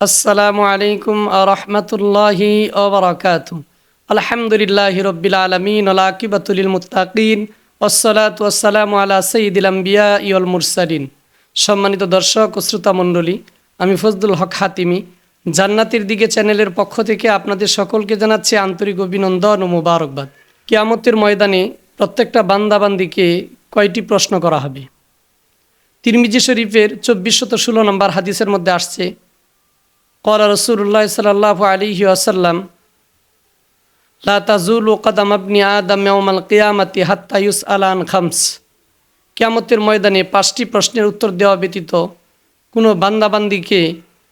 আসসালামু আলাইকুম রহমতুল্লাহি ওবরাকাতু। আলহামদুলিল্লাহি রব্বিল আলামিন ওয়াল আকিবাতু লিল মুত্তাকিন ওয়াসসালাতু ওয়াসসালামু আলা সাইয়্যিদিল আমবিয়া ওয়াল মুরসালিন। সম্মানিত দর্শক ও শ্রোতা মণ্ডলী, আমি ফজলুল হক হাতিমি জান্নাতের দিকে চ্যানেলের পক্ষ থেকে আপনাদের সকলকে জানাচ্ছি আন্তরিক অভিনন্দন ও মোবারকবাদ। কিয়ামতের ময়দানে প্রত্যেকটা বান্দাবান্দিকে কয়টি প্রশ্ন করা হবে? তিরমিজি শরীফের 2416 নম্বর হাদিসের মধ্যে আসছে, ক্বালা রাসূলুল্লাহ সাল্লাল্লাহু আলাইহি ওয়াসাল্লাম, লা তাজুলু কদাম ইবনি আদম ইয়াউমাল কিয়ামাতি হাত্তা ইউসআলা আন খামস। কিয়ামতের ময়দানে 5টি প্রশ্নের উত্তর দেওয়া ব্যতীত কোনো বান্দাবান্দিকে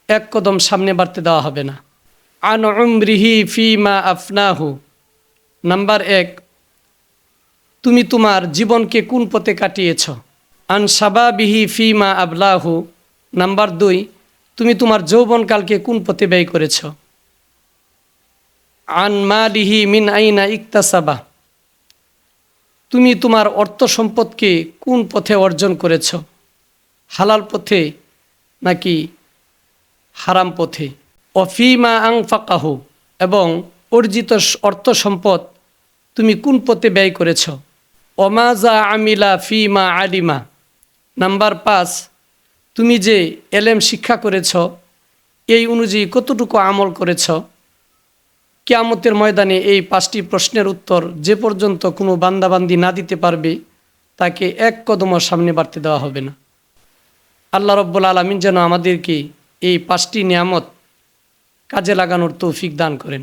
এক কদম সামনে বাড়তে দেওয়া হবে না। আন উমরিহি ফিমা আফনাহু। নাম্বার 1, তুমি তোমার জীবনকে কোন পথে কাটিয়েছ? আন শাবাবিহি ফিমা আবলাহু। নাম্বার 2, তুমি তোমার যৌবনকালকে কোন পথে ব্যয় করেছ? আন মালিহি মিন আইনা ইকতাসাবা। তুমি তোমার অর্থ সম্পদকে কোন পথে অর্জন করেছ? হালাল পথে নাকি হারাম পথে? অফিমা আনফাকাহু। এবং অর্জিত অর্থ সম্পদ তুমি কোন পথে ব্যয় করেছ? ওমাজা আমিলা ফিমা আলিমা। নাম্বার 5, তুমি যে এলেম শিক্ষা করেছ এই অনুযায়ী কতটুকু আমল করেছ? কিয়ামতের ময়দানে এই 5টি প্রশ্নের উত্তর যে পর্যন্ত কোনো বান্দাবান্দি না দিতে পারবে তাকে এক কদমও সামনে বাড়তে দেওয়া হবে না। আল্লাহ রব্বুল আলামিন যেন আমাদেরকে এই 5টি নিয়ামত কাজে লাগানোর তৌফিক দান করেন।